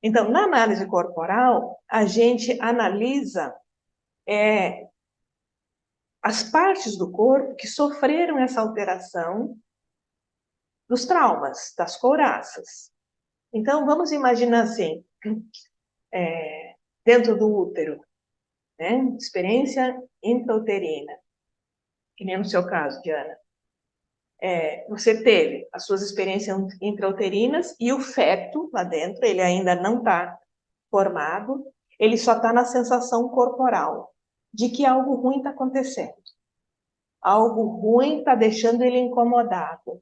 Então, na análise corporal, a gente analisa as partes do corpo que sofreram essa alteração dos traumas, das couraças. Então, vamos imaginar assim, dentro do útero, né? Experiência intrauterina, que nem no seu caso, Diana. Você teve as suas experiências intrauterinas e o feto lá dentro, ele ainda não está formado, ele só está na sensação corporal de que algo ruim está acontecendo. Algo ruim está deixando ele incomodado.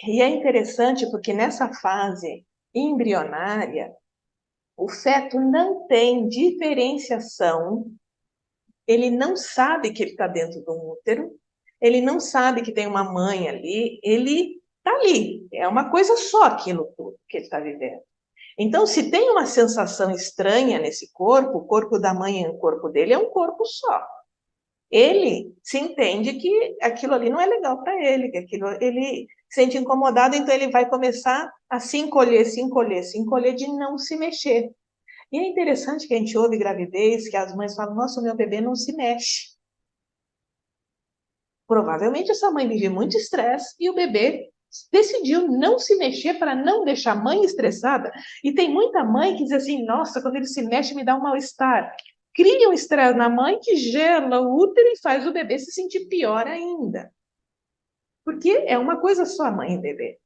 E é interessante porque nessa fase embrionária, o feto não tem diferenciação, ele não sabe que ele está dentro do útero, ele não sabe que tem uma mãe ali, ele está ali, é uma coisa só aquilo tudo que ele está vivendo. Então, se tem uma sensação estranha nesse corpo, o corpo da mãe e o corpo dele é um corpo só. Ele se entende que aquilo ali não é legal para ele, que aquilo ele se sente incomodado, então ele vai começar a se encolher, se encolher, se encolher de não se mexer. E é interessante que a gente ouve gravidez, que as mães falam, nossa, o meu bebê não se mexe. Provavelmente essa mãe vive muito estresse e o bebê decidiu não se mexer para não deixar a mãe estressada. E tem muita mãe que diz assim, nossa, quando ele se mexe me dá um mal-estar. Cria um estresse na mãe que gela o útero e faz o bebê se sentir pior ainda. Porque é uma coisa só, mãe e bebê.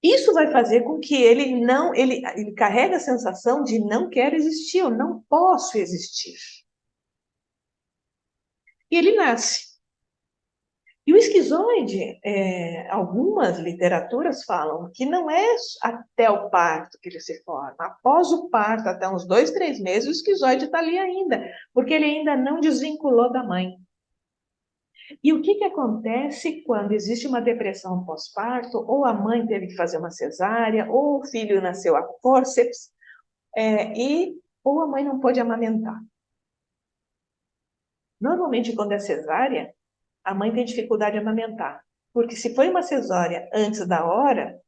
Isso vai fazer com que ele carregue a sensação de não quero existir, eu não posso existir. E ele nasce. E o esquizoide, algumas literaturas falam que não é até o parto que ele se forma. Após o parto, até uns 2, 3 meses, o esquizoide está ali ainda, porque ele ainda não desvinculou da mãe. E o que acontece quando existe uma depressão pós-parto, ou a mãe teve que fazer uma cesárea, ou o filho nasceu a fórceps, ou a mãe não pôde amamentar? Normalmente, quando é cesárea, a mãe tem dificuldade de amamentar. Porque se foi uma cesárea antes da hora,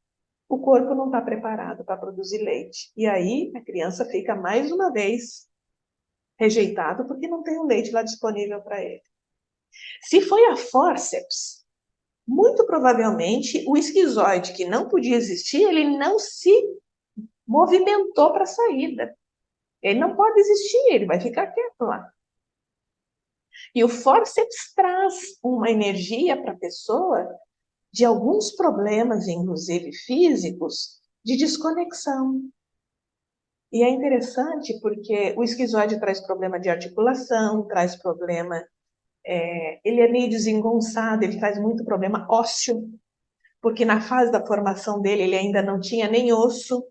o corpo não está preparado para produzir leite. E aí a criança fica mais uma vez rejeitado porque não tem o leite lá disponível para ele. Se foi a fórceps, muito provavelmente o esquizoide, que não podia existir, ele não se movimentou para a saída. Ele não pode existir, ele vai ficar quieto lá. E o fórceps traz uma energia para a pessoa de alguns problemas, inclusive físicos, de desconexão. E é interessante porque o esquizoide traz problema de articulação, traz problema, ele é meio desengonçado, ele traz muito problema ósseo, porque na fase da formação dele ele ainda não tinha nem osso,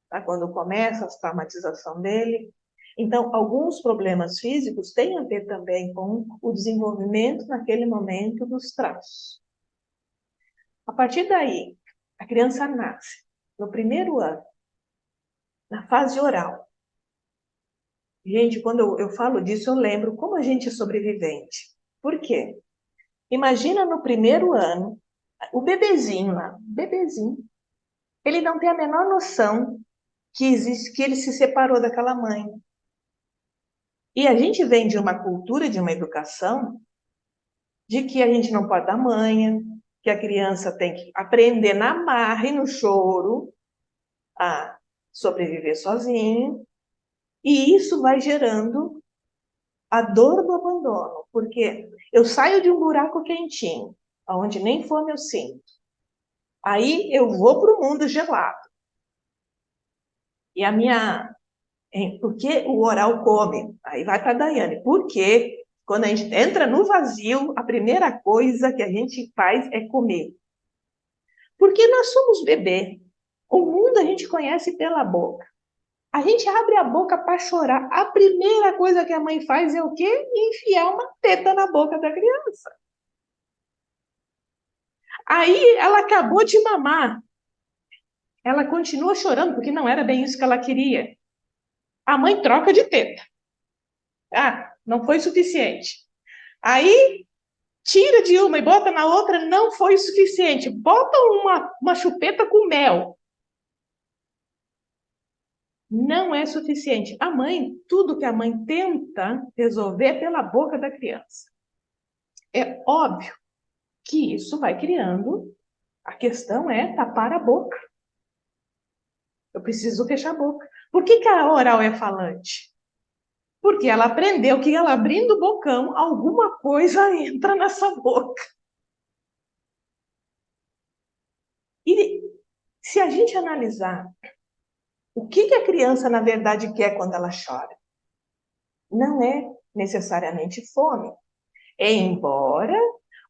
tá? Quando começa a traumatização dele. Então, alguns problemas físicos têm a ver também com o desenvolvimento naquele momento dos traços. A partir daí, a criança nasce. No primeiro ano, na fase oral. Gente, quando eu falo disso, eu lembro como a gente é sobrevivente. Por quê? Imagina no primeiro ano, o bebezinho lá, bebezinho, ele não tem a menor noção que existe, que ele se separou daquela mãe. E a gente vem de uma cultura, de uma educação, de que a gente não pode dar manha, que a criança tem que aprender na marra e no choro a sobreviver sozinho, e isso vai gerando a dor do abandono, porque eu saio de um buraco quentinho, onde nem fome eu sinto. Aí eu vou para o mundo gelado. E a minha... Por que o oral come? Aí vai para a Daiane. Porque quando a gente entra no vazio, a primeira coisa que a gente faz é comer. Porque nós somos bebê. O mundo a gente conhece pela boca. A gente abre a boca para chorar. A primeira coisa que a mãe faz é o quê? Enfiar uma teta na boca da criança. Aí ela acabou de mamar. Ela continua chorando porque não era bem isso que ela queria. A mãe troca de teta. Ah, não foi suficiente. Aí tira de uma e bota na outra, não foi suficiente. Bota uma chupeta com mel. não é suficiente. A mãe, tudo que a mãe tenta resolver é pela boca da criança. É óbvio que isso vai criando, a questão é tapar a boca. Eu preciso fechar a boca. Por que a oral é falante? Porque ela aprendeu que ela abrindo o bocão, alguma coisa entra nessa boca. E se a gente analisar o que a criança, na verdade, quer quando ela chora, não é necessariamente fome. Embora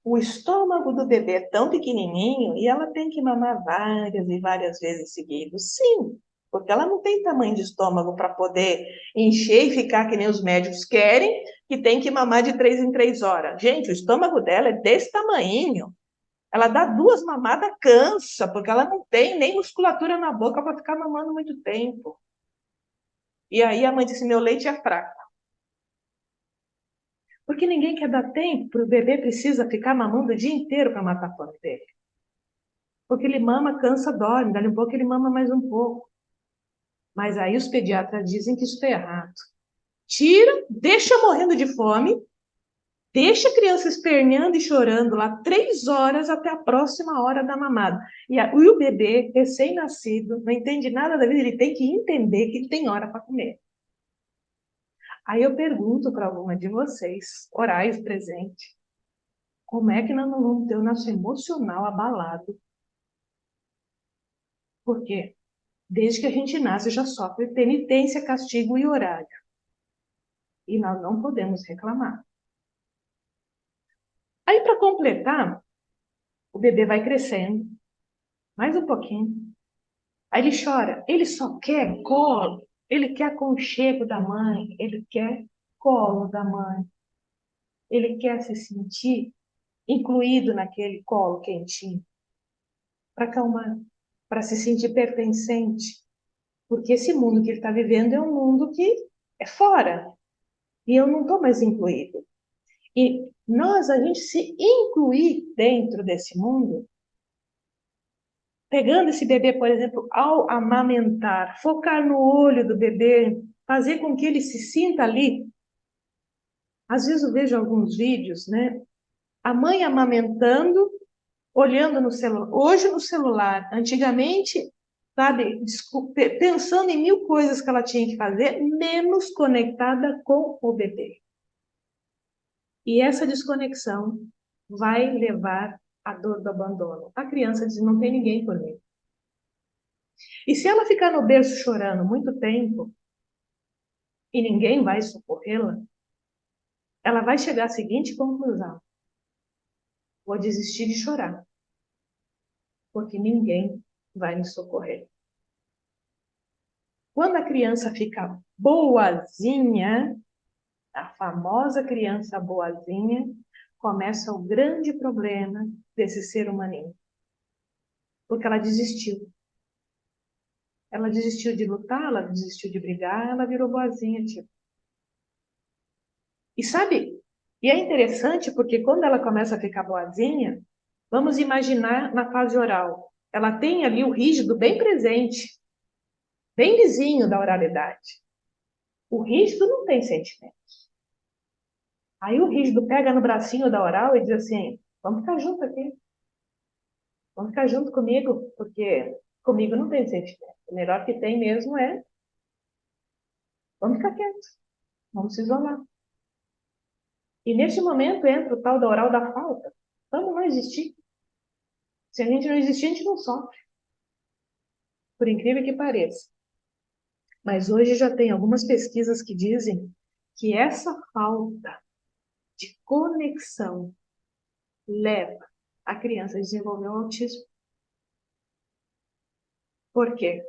o estômago do bebê é tão pequenininho e ela tem que mamar várias e várias vezes seguidas. Sim, porque ela não tem tamanho de estômago para poder encher e ficar que nem os médicos querem, que tem que mamar de 3 em 3 horas. Gente, o estômago dela é desse tamanhinho. Ela dá 2 mamadas, cansa, porque ela não tem nem musculatura na boca para ficar mamando muito tempo. E aí a mãe disse: meu leite é fraco. Porque ninguém quer dar tempo, o bebê precisa ficar mamando o dia inteiro para matar a fome dele. Porque ele mama, cansa, dorme, dali um pouco ele mama mais um pouco. Mas aí os pediatras dizem que isso é errado. Tira, deixa morrendo de fome, deixa a criança esperneando e chorando lá 3 horas até a próxima hora da mamada. E o bebê, recém-nascido, não entende nada da vida, ele tem que entender que tem hora para comer. Aí eu pergunto para alguma de vocês, orais presente, como é que nós não vamos ter o nosso emocional abalado? Porque desde que a gente nasce já sofre penitência, castigo e horário. E nós não podemos reclamar. Aí, para completar, o bebê vai crescendo, mais um pouquinho. Aí ele chora, ele só quer colo, ele quer aconchego da mãe, ele quer colo da mãe, ele quer se sentir incluído naquele colo quentinho, para acalmar, para se sentir pertencente, porque esse mundo que ele está vivendo é um mundo que é fora, e eu não estou mais incluído. E nós, a gente se incluir dentro desse mundo, pegando esse bebê, por exemplo, ao amamentar, focar no olho do bebê, fazer com que ele se sinta ali. Às vezes eu vejo alguns vídeos, né? A mãe amamentando, olhando no celular. Hoje no celular, antigamente, sabe, pensando em mil coisas que ela tinha que fazer, menos conectada com o bebê. E essa desconexão vai levar à dor do abandono. A criança diz: não tem ninguém por mim. E se ela ficar no berço chorando muito tempo e ninguém vai socorrê-la, ela vai chegar à seguinte conclusão: vou desistir de chorar, porque ninguém vai me socorrer. Quando a criança fica boazinha, a famosa criança boazinha, começa o grande problema desse ser humaninho. Porque ela desistiu. Ela desistiu de lutar, ela desistiu de brigar, ela virou boazinha, tipo. E sabe, e é interessante porque quando ela começa a ficar boazinha, vamos imaginar na fase oral. Ela tem ali o rígido bem presente, bem vizinho da oralidade. O rígido não tem sentimento. Aí o rígido pega no bracinho da oral e diz assim: vamos ficar junto aqui. Vamos ficar junto comigo, porque comigo não tem sentimento. O melhor que tem mesmo é vamos ficar quietos, vamos se isolar. E neste momento entra o tal da oral da falta. Vamos não existir. Se a gente não existir, a gente não sofre. Por incrível que pareça. Mas hoje já tem algumas pesquisas que dizem que essa falta de conexão leva a criança a desenvolver o autismo. Por quê?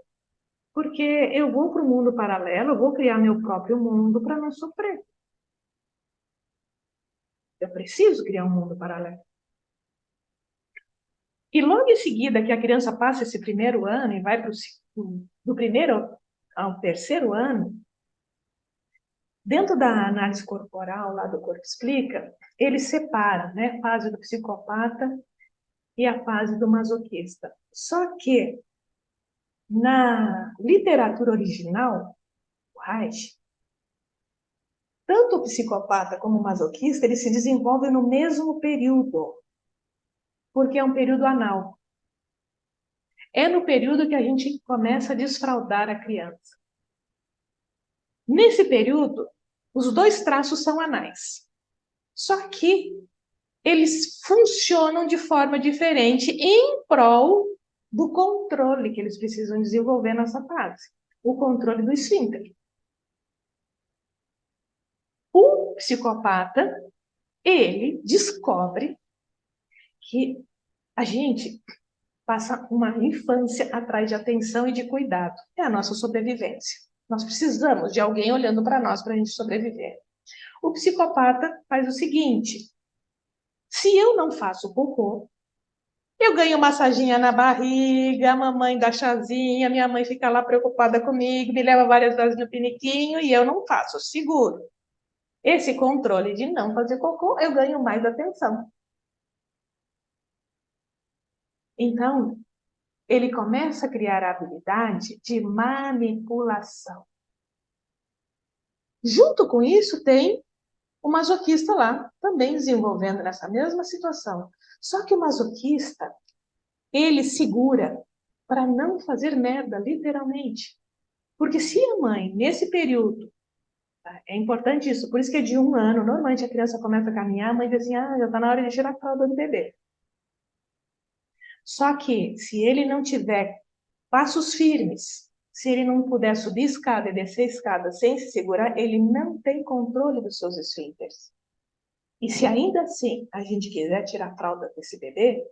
Porque eu vou para o mundo paralelo, eu vou criar meu próprio mundo para não sofrer. Eu preciso criar um mundo paralelo. E logo em seguida que a criança passa esse primeiro ano e vai do primeiro ao terceiro ano, dentro da análise corporal lá do Corpo Explica, ele separa, né, a fase do psicopata e a fase do masoquista. Só que literatura original, o Reich, tanto o psicopata como o masoquista, eles se desenvolvem no mesmo período, porque é um período anal. É no período que a gente começa a desfraldar a criança. Nesse período, os dois traços são anais. Só que eles funcionam de forma diferente em prol do controle que eles precisam desenvolver nessa fase. O controle do esfíncter. O psicopata, ele descobre que a gente passa uma infância atrás de atenção e de cuidado. É a nossa sobrevivência. Nós precisamos de alguém olhando para nós para a gente sobreviver. O psicopata faz o seguinte: se eu não faço cocô, eu ganho massaginha na barriga, a mamãe dá chazinha, minha mãe fica lá preocupada comigo, me leva várias vezes no piniquinho e eu não faço, seguro. Esse controle de não fazer cocô, eu ganho mais atenção. Então, ele começa a criar a habilidade de manipulação. Junto com isso, tem o masoquista lá, também desenvolvendo nessa mesma situação. Só que o masoquista, ele segura para não fazer merda, literalmente. Porque se a mãe, nesse período, tá, é importante isso, por isso que é de 1 ano, normalmente a criança começa a caminhar, a mãe diz assim, já está na hora de tirar a fralda do bebê. Só que, se ele não tiver passos firmes, se ele não puder subir escada e descer escada sem se segurar, ele não tem controle dos seus esfíncteres. E se ainda assim a gente quiser tirar a fralda desse bebê,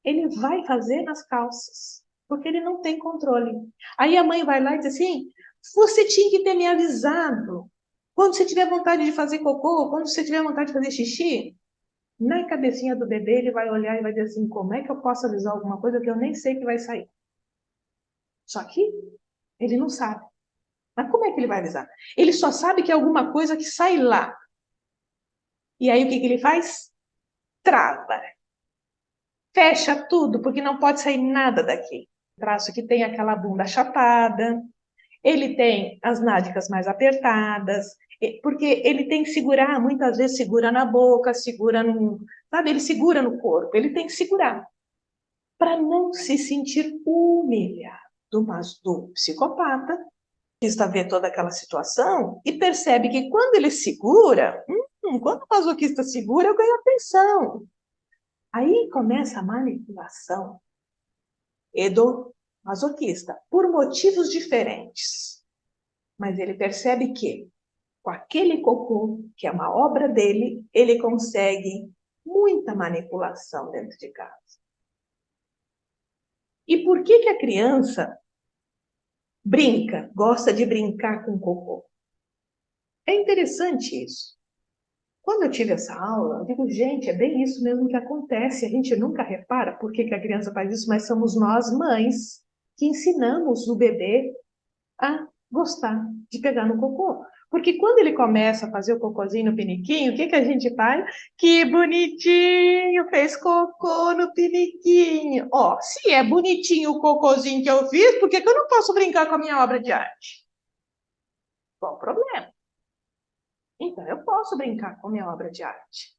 ele vai fazer nas calças, porque ele não tem controle. Aí a mãe vai lá e diz assim, você tinha que ter me avisado. Quando você tiver vontade de fazer cocô, quando você tiver vontade de fazer xixi, na cabecinha do bebê ele vai olhar e vai dizer assim, como é que eu posso avisar alguma coisa que eu nem sei que vai sair? Só que ele não sabe. Mas como é que ele vai avisar? Ele só sabe que é alguma coisa que sai lá. E aí o que ele faz? Trava. Fecha tudo, porque não pode sair nada daqui. Traço que tem aquela bunda chapada, ele tem as nádegas mais apertadas, porque ele tem que segurar, muitas vezes segura na boca, segura no, sabe, ele segura no corpo, ele tem que segurar para não se sentir humilhado. Mas do psicopata, que está vendo toda aquela situação e percebe que quando ele segura, quando o masoquista segura, eu ganho atenção. Aí começa a manipulação do masoquista, por motivos diferentes. Mas ele percebe que, com aquele cocô, que é uma obra dele, ele consegue muita manipulação dentro de casa. E por que a criança brinca, gosta de brincar com cocô? É interessante isso. Quando eu tive essa aula, eu digo, gente, é bem isso mesmo que acontece. A gente nunca repara por que a criança faz isso, mas somos nós, mães, que ensinamos o bebê a gostar de pegar no cocô. Porque quando ele começa a fazer o cocôzinho no piniquinho, o que a gente faz? Que bonitinho, fez cocô no piniquinho. Ó, se é bonitinho o cocôzinho que eu fiz, por que eu não posso brincar com a minha obra de arte? Qual o problema? Então, eu posso brincar com a minha obra de arte.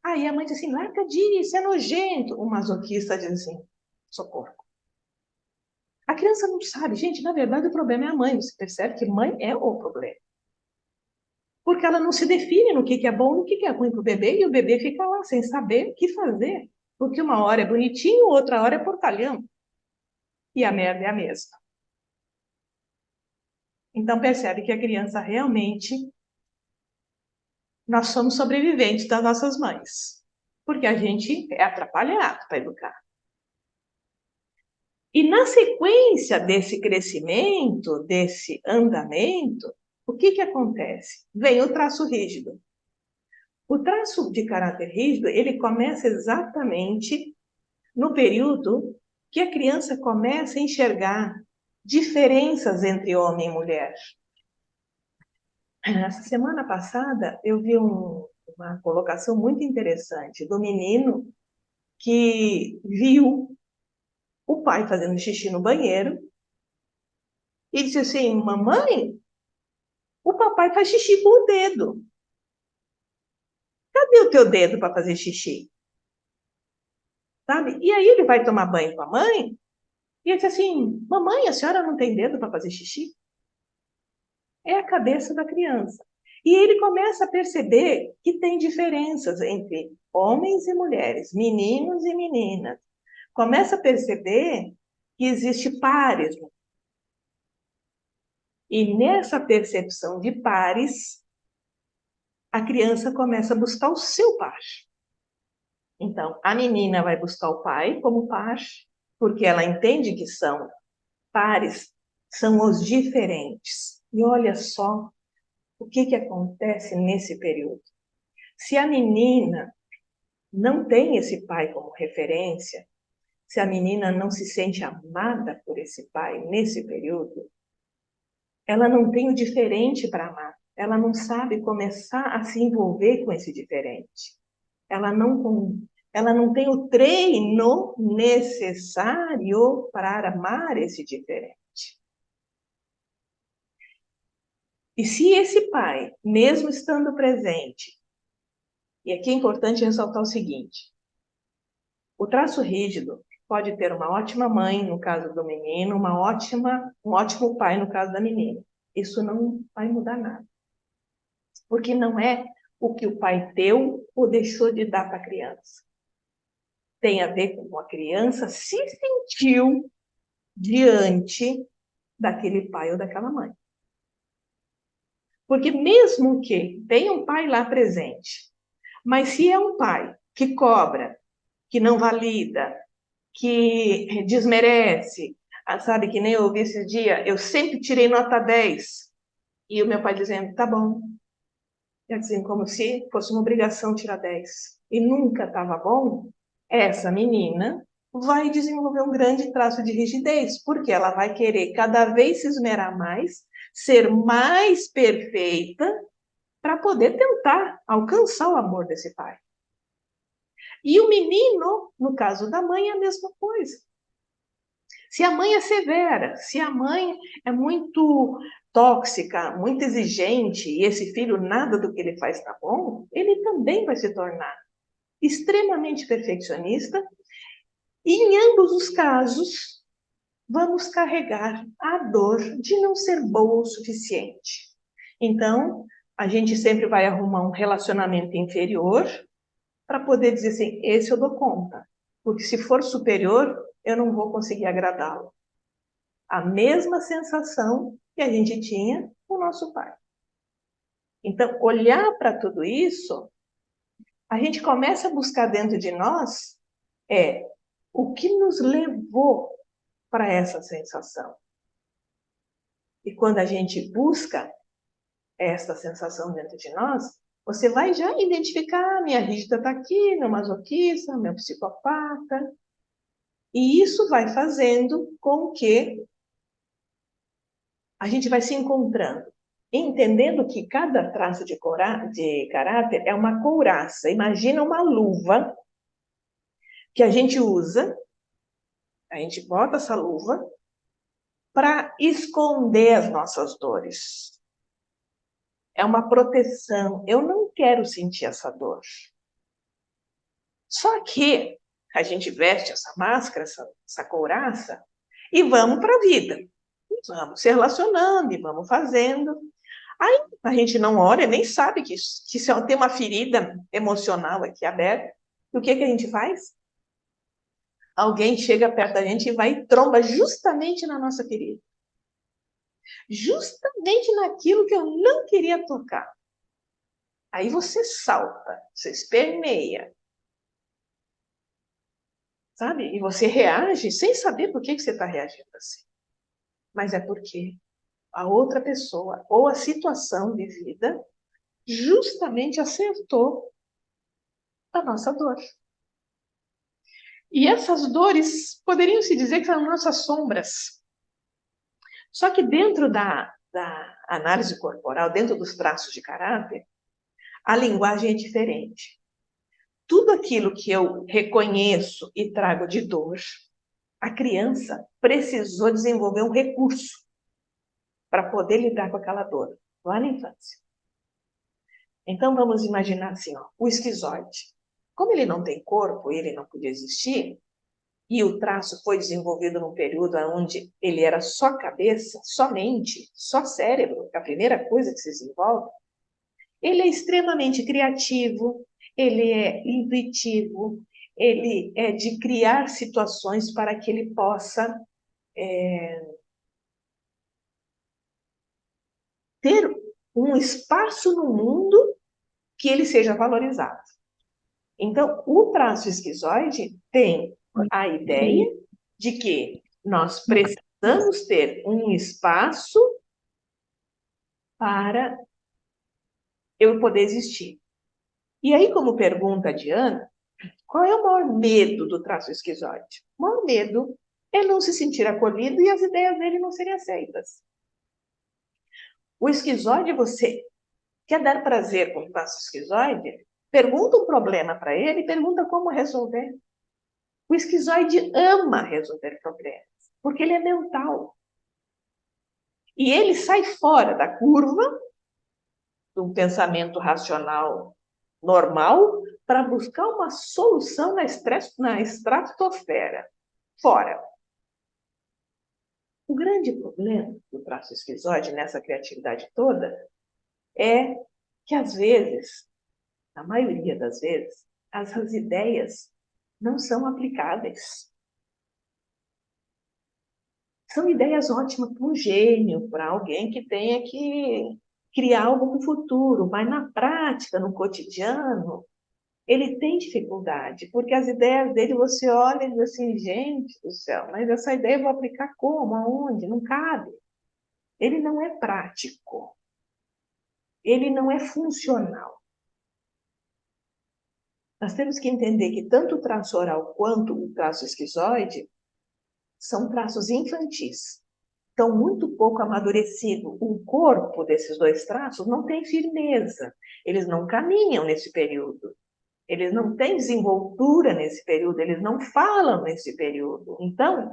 Aí a mãe diz assim, larga disso, é nojento. O masoquista diz assim, socorro. A criança não sabe, gente, na verdade o problema é a mãe. Você percebe que mãe é o problema. Porque ela não se define no que é bom e no que é ruim para o bebê, e o bebê fica lá sem saber o que fazer. Porque uma hora é bonitinho, outra hora é portalhão. E a merda é a mesma. Então percebe que a criança realmente, nós somos sobreviventes das nossas mães. Porque a gente é atrapalhado para educar. E na sequência desse crescimento, desse andamento, o que acontece? Vem o traço rígido. O traço de caráter rígido, ele começa exatamente no período que a criança começa a enxergar diferenças entre homem e mulher. Essa semana passada, eu vi uma colocação muito interessante do menino que viu o pai fazendo xixi no banheiro e disse assim, mamãe, o papai faz xixi com o dedo. Cadê o teu dedo para fazer xixi? Sabe? E aí ele vai tomar banho com a mãe, e ele disse assim, mamãe, a senhora não tem dedo para fazer xixi? É a cabeça da criança. E ele começa a perceber que tem diferenças entre homens e mulheres, meninos e meninas. Começa a perceber que existe pares. E nessa percepção de pares, a criança começa a buscar o seu par. Então, a menina vai buscar o pai como par, porque ela entende que são pares, são os diferentes. E olha só o que acontece nesse período. Se a menina não tem esse pai como referência, se a menina não se sente amada por esse pai nesse período, ela não tem o diferente para amar. Ela não sabe começar a se envolver com esse diferente. Ela não tem o treino necessário para amar esse diferente. E se esse pai, mesmo estando presente, e aqui é importante ressaltar o seguinte, o traço rígido pode ter uma ótima mãe, no caso do menino, um ótimo pai, no caso da menina. Isso não vai mudar nada. Porque não é o que o pai deu ou deixou de dar para a criança. Tem a ver com como a criança se sentiu diante daquele pai ou daquela mãe. Porque mesmo que tenha um pai lá presente, mas se é um pai que cobra, que não valida, que desmerece, sabe, que nem eu ouvi esse dia, eu sempre tirei nota 10, e o meu pai dizendo, tá bom. Quer dizer, como se fosse uma obrigação tirar 10. E nunca estava bom, essa menina vai desenvolver um grande traço de rigidez, porque ela vai querer cada vez se esmerar mais, ser mais perfeita, para poder tentar alcançar o amor desse pai. E o menino, no caso da mãe, é a mesma coisa. Se a mãe é severa, se a mãe é muito tóxica, muito exigente, e esse filho nada do que ele faz está bom, ele também vai se tornar extremamente perfeccionista, e em ambos os casos, vamos carregar a dor de não ser boa o suficiente. Então, a gente sempre vai arrumar um relacionamento inferior para poder dizer assim, esse eu dou conta, porque se for superior, eu não vou conseguir agradá-lo. A mesma sensação que a gente tinha com o nosso pai. Então, olhar para tudo isso, a gente começa a buscar dentro de nós o que nos levou para essa sensação. E quando a gente busca essa sensação dentro de nós, você vai já identificar, minha rígida está aqui, meu masoquista, meu psicopata. E isso vai fazendo com que a gente vai se encontrando, entendendo que cada traço de caráter é uma couraça. Imagina uma luva que a gente usa, a gente bota essa luva para esconder as nossas dores. É uma proteção. Eu não quero sentir essa dor. Só que a gente veste essa máscara, essa couraça, e vamos para a vida. E vamos se relacionando e vamos fazendo. Aí a gente não olha, nem sabe que se tem uma ferida emocional aqui aberta. E o que a gente faz? Alguém chega perto da gente e vai e tromba justamente na nossa ferida. Justamente naquilo que eu não queria tocar. Aí você salta, você esperneia. Sabe? E você reage sem saber por que você está reagindo assim. Mas é porque a outra pessoa ou a situação vivida justamente acertou a nossa dor. E essas dores poderiam se dizer que são nossas sombras. Só que dentro da análise corporal, dentro dos traços de caráter, a linguagem é diferente. Tudo aquilo que eu reconheço e trago de dor, a criança precisou desenvolver um recurso para poder lidar com aquela dor, lá na infância. Então, vamos imaginar assim, ó, o esquizoide. Como ele não tem corpo, ele não podia existir, e o traço foi desenvolvido num período onde ele era só cabeça, só mente, só cérebro, a primeira coisa que se desenvolve, ele é extremamente criativo, ele é intuitivo, ele é de criar situações para que ele possa ter um espaço no mundo que ele seja valorizado. Então, o traço esquizoide tem a ideia de que nós precisamos ter um espaço para eu poder existir. E aí, como pergunta a Diana, qual é o maior medo do traço esquizoide? O maior medo é não se sentir acolhido e as ideias dele não serem aceitas. O esquizoide, você quer dar prazer com o traço esquizoide? Pergunta um problema para ele e pergunta como resolver. O esquizoide ama resolver problemas, porque ele é mental. E ele sai fora da curva do pensamento racional normal para buscar uma solução na estratosfera, fora. O grande problema do traço esquizoide nessa criatividade toda é que, às vezes, na maioria das vezes, as ideias não são aplicáveis. São ideias ótimas para um gênio, para alguém que tenha que criar algo para o futuro, mas na prática, no cotidiano, ele tem dificuldade, porque as ideias dele você olha e diz assim, gente do céu, mas essa ideia eu vou aplicar como, aonde? Não cabe. Ele não é prático, ele não é funcional. Nós temos que entender que tanto o traço oral quanto o traço esquizoide são traços infantis. Estão muito pouco amadurecidos. O corpo desses dois traços não tem firmeza. Eles não caminham nesse período. Eles não têm desenvoltura nesse período. Eles não falam nesse período. Então,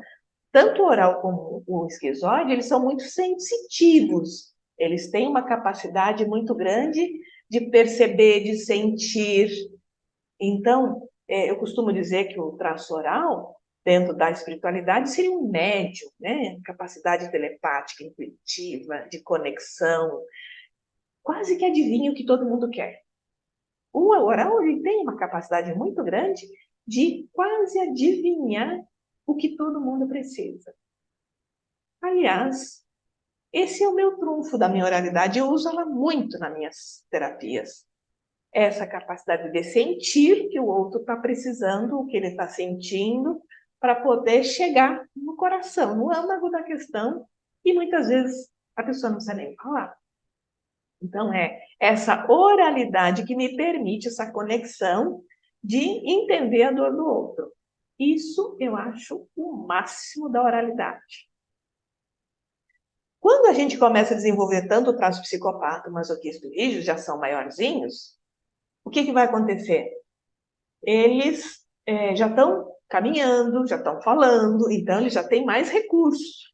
tanto o oral como o esquizoide, eles são muito sensitivos. Eles têm uma capacidade muito grande de perceber, de sentir. Então, eu costumo dizer que o traço oral, dentro da espiritualidade, seria um médium, né? Capacidade telepática, intuitiva, de conexão, quase que adivinha o que todo mundo quer. O oral ele tem uma capacidade muito grande de quase adivinhar o que todo mundo precisa. Aliás, esse é o meu trunfo da minha oralidade, eu uso ela muito nas minhas terapias. Essa capacidade de sentir que o outro está precisando, o que ele está sentindo, para poder chegar no coração, no âmago da questão, e muitas vezes a pessoa não precisa nem falar. Então, é essa oralidade que me permite essa conexão de entender a dor do outro. Isso eu acho o máximo da oralidade. Quando a gente começa a desenvolver tanto o traço psicopata, masoquista e rígido, já são maiorzinhos, o que vai acontecer? Eles já estão caminhando, já estão falando, então eles já têm mais recursos.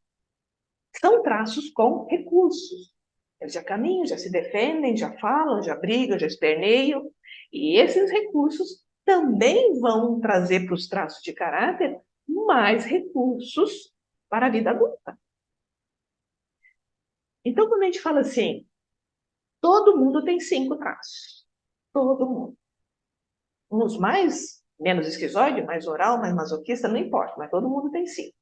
São traços com recursos. Eles já caminham, já se defendem, já falam, já brigam, já esperneiam. E esses recursos também vão trazer para os traços de caráter mais recursos para a vida adulta. Então, quando a gente fala assim, todo mundo tem 5 traços. Todo mundo. Uns mais, menos esquizoide, mais oral, mais masoquista, não importa, mas todo mundo tem 5.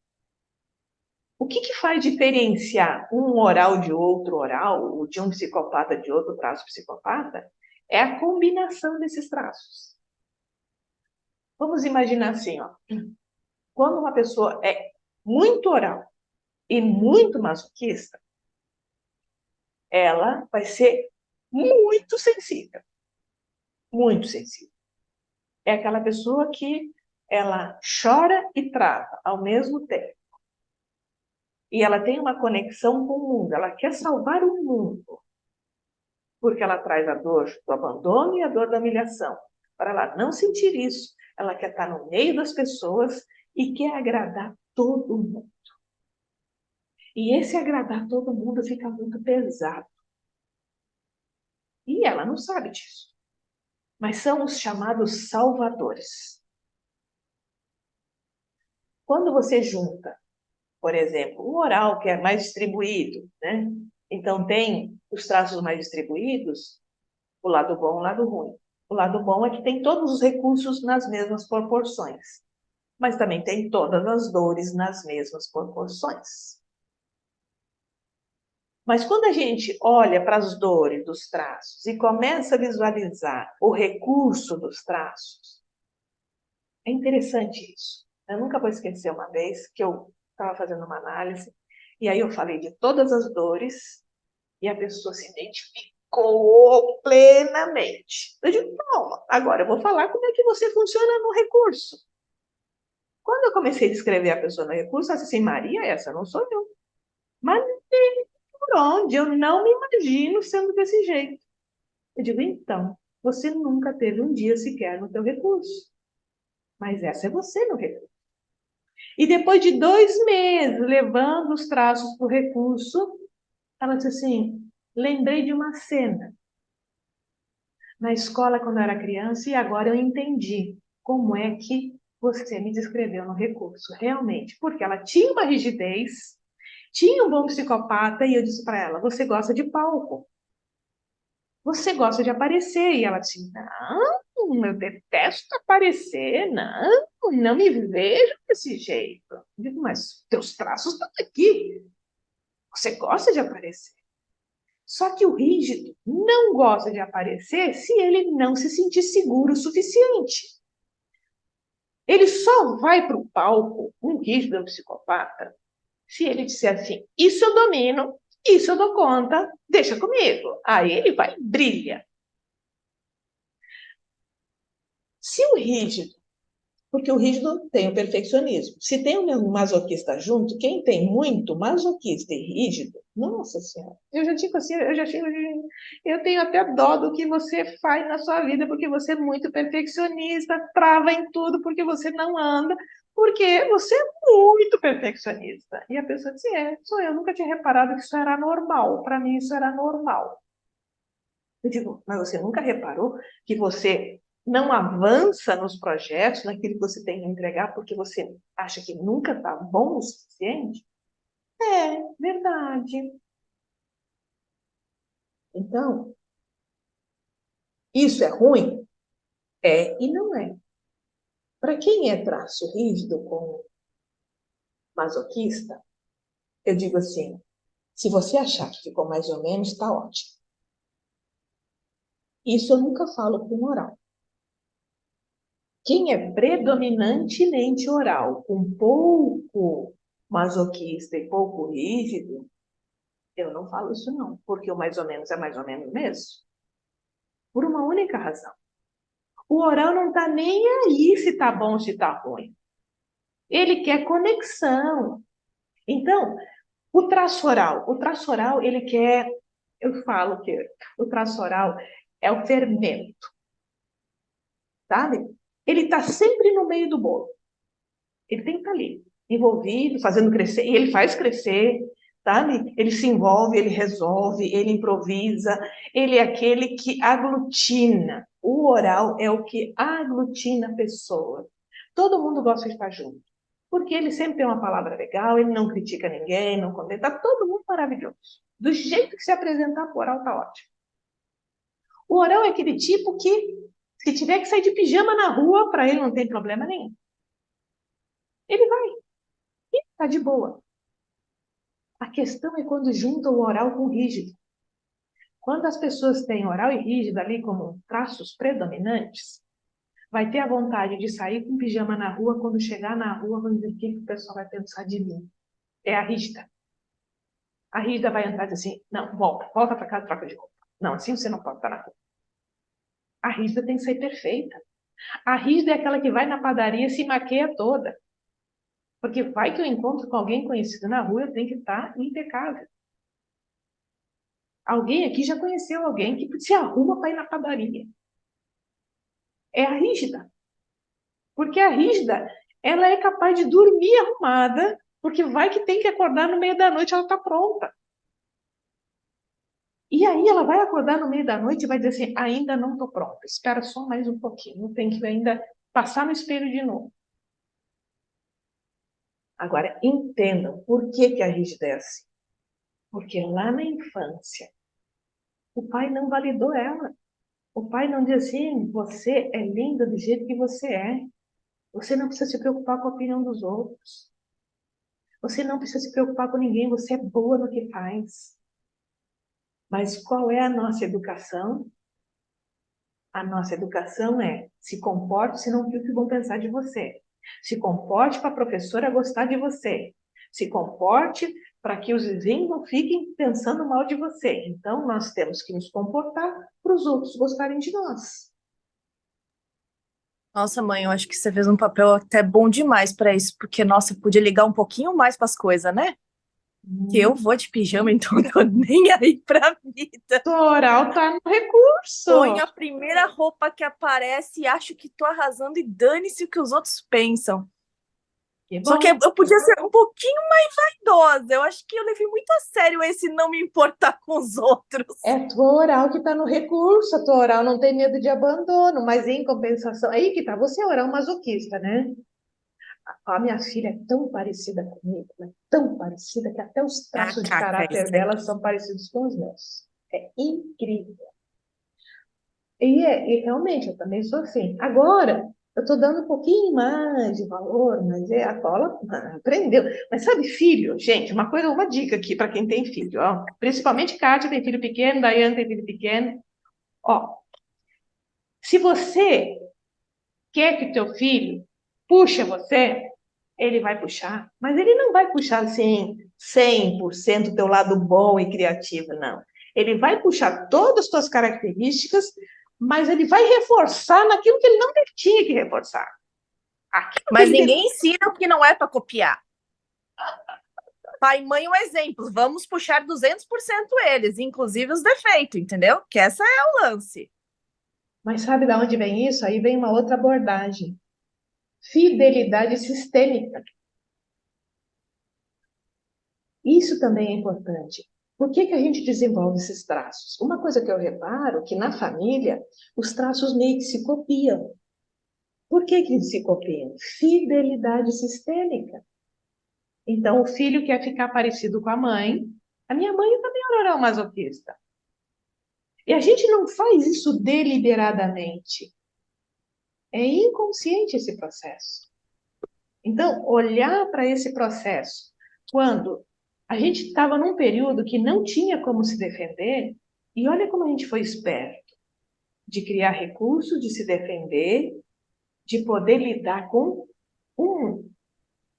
O que faz diferenciar um oral de outro oral, ou de um psicopata de outro traço psicopata, é a combinação desses traços. Vamos imaginar assim, ó, quando uma pessoa é muito oral e muito masoquista, ela vai ser muito sensível. Muito sensível. É aquela pessoa que ela chora e trava ao mesmo tempo. E ela tem uma conexão com o mundo, ela quer salvar o mundo. Porque ela traz a dor do abandono e a dor da humilhação. Para ela não sentir isso, ela quer estar no meio das pessoas e quer agradar todo mundo. E esse agradar todo mundo fica muito pesado. E ela não sabe disso. Mas são os chamados salvadores. Quando você junta, por exemplo, o oral, que é mais distribuído, né? Então, tem os traços mais distribuídos, o lado bom e o lado ruim. O lado bom é que tem todos os recursos nas mesmas proporções, mas também tem todas as dores nas mesmas proporções. Mas quando a gente olha para as dores dos traços e começa a visualizar o recurso dos traços, é interessante isso. Eu nunca vou esquecer uma vez que eu estava fazendo uma análise e aí eu falei de todas as dores e a pessoa se identificou plenamente. Eu digo, não, agora eu vou falar como é que você funciona no recurso. Quando eu comecei a descrever a pessoa no recurso, ela disse assim, Maria, essa não sou eu. Mas por onde? Eu não me imagino sendo desse jeito. Eu digo, então, você nunca teve um dia sequer no teu recurso. Mas essa é você no recurso. E depois de 2 meses levando os traços para o recurso, ela disse assim, lembrei de uma cena na escola quando eu era criança e agora eu entendi como é que você me descreveu no recurso, realmente. Porque ela tinha uma rigidez, tinha um bom psicopata e eu disse para ela, você gosta de palco. Você gosta de aparecer. E ela disse, não, eu detesto aparecer, não me vejo desse jeito. Eu digo, mas teus traços estão aqui. Você gosta de aparecer. Só que o rígido não gosta de aparecer se ele não se sentir seguro o suficiente. Ele só vai para o palco, um rígido, um psicopata, se ele disser assim, isso eu domino, isso eu dou conta, deixa comigo. Aí ele vai e brilha. Se o rígido, porque o rígido tem o perfeccionismo. Se tem um masoquista junto, quem tem muito masoquista e rígido, nossa senhora, eu já digo assim, eu tenho até dó do que você faz na sua vida, porque você é muito perfeccionista, trava em tudo, porque você não anda, porque você é muito perfeccionista. E a pessoa diz, sou eu, nunca tinha reparado que isso era normal, para mim isso era normal. Eu digo, mas você nunca reparou que você não avança nos projetos, naquilo que você tem que entregar, porque você acha que nunca está bom o suficiente? É, verdade. Então, isso é ruim? É e não é. Para quem é traço rígido como masoquista, eu digo assim, se você achar que ficou mais ou menos, está ótimo. Isso eu nunca falo com oral. Quem é predominantemente oral, com pouco masoquista e pouco rígido, eu não falo isso não, porque o mais ou menos é mais ou menos mesmo. Por uma única razão. O oral não está nem aí se está bom ou se está ruim. Ele quer conexão. Então, o traço oral, ele quer, eu falo que o traço oral é o fermento, sabe? Ele está sempre no meio do bolo. Ele tem que estar ali, envolvido, fazendo crescer, e ele faz crescer, sabe? Ele se envolve, ele resolve, ele improvisa, ele é aquele que aglutina. O oral é o que aglutina a pessoa. Todo mundo gosta de estar junto, porque ele sempre tem uma palavra legal, ele não critica ninguém, não condena, tá todo mundo maravilhoso. Do jeito que se apresentar o oral, tá ótimo. O oral é aquele tipo que, se tiver que sair de pijama na rua, para ele não tem problema nenhum. Ele vai, tá de boa. A questão é quando junta o oral com o rígido. Quando as pessoas têm oral e rígido ali como traços predominantes, vai ter a vontade de sair com pijama na rua, quando chegar na rua, vão dizer o que o pessoal vai pensar de mim. É a rígida. A rígida vai entrar e dizer assim, não, volta para casa, troca de roupa. Não, assim você não pode estar na rua. A rígida tem que sair perfeita. A rígida é aquela que vai na padaria e se maqueia toda. Porque vai que eu encontro com alguém conhecido na rua, eu tenho que estar impecável. Alguém aqui já conheceu alguém que se arruma para ir na padaria. É a rígida. Porque a rígida, ela é capaz de dormir arrumada Porque vai que tem que acordar no meio da noite, ela está pronta. E aí ela vai acordar no meio da noite e vai dizer assim, ainda não estou pronta, espera só mais um pouquinho, tem que ainda passar no espelho de novo. Agora, entendam por que a rígida é assim. Porque lá na infância, o pai não validou ela. O pai não dizia assim, você é linda do jeito que você é. Você não precisa se preocupar com a opinião dos outros. Você não precisa se preocupar com ninguém, você é boa no que faz. Mas qual é a nossa educação? A nossa educação é se comporte, senão o que vão pensar de você. Se comporte para a professora gostar de você. Se comporte para que os vizinhos não fiquem pensando mal de você. Então, nós temos que nos comportar para os outros gostarem de nós. Nossa, mãe, eu acho que você fez um papel até bom demais para isso, porque, nossa, eu podia ligar um pouquinho mais para as coisas, né? Que eu vou de pijama, então não tô nem aí pra vida. Oral tá no Ponho recurso. a primeira roupa que aparece e acho que tô arrasando e dane-se o que os outros pensam. Que Só que bom. eu podia ser um pouquinho mais vaidosa. Eu acho que eu levei muito a sério esse não me importar com os outros. É tua oral que está no recurso, a tua oral não tem medo de abandono, mas em compensação, aí que tá, você é oral masoquista, né? A minha filha é tão parecida comigo, é tão parecida que até os traços de Cacaca, caráter isso aí. dela são parecidos com os meus. É incrível. E realmente, eu também sou assim. Agora, eu estou dando um pouquinho mais de valor, mas a Paula aprendeu. Mas sabe, filho, gente, uma dica aqui para quem tem filho, ó. Principalmente Kátia tem filho pequeno, Daiane tem filho pequeno. Ó, se você quer que teu filho puxe você, ele vai puxar, mas ele não vai puxar assim 100% teu lado bom e criativo, não. Ele vai puxar todas as tuas características, mas ele vai reforçar naquilo que ele não tinha que reforçar. Aquilo que Mas ele ninguém ensina o que não é para copiar. Pai e mãe, um exemplo. Vamos puxar 200% eles, inclusive os defeitos, entendeu? Que essa é o lance. Mas sabe de onde vem isso? Aí vem uma outra abordagem. Fidelidade sistêmica. Isso também é importante. Por que a gente desenvolve esses traços? Uma coisa que eu reparo é que na família os traços meio que se copiam. Por que eles se copiam? Fidelidade sistêmica. Então, o filho quer ficar parecido com a mãe. A minha mãe também era oral masoquista. E a gente não faz isso deliberadamente. É inconsciente esse processo. Então, olhar para esse processo quando a gente estava num período que não tinha como se defender, e olha como a gente foi esperto de criar recursos, de se defender, de poder lidar com um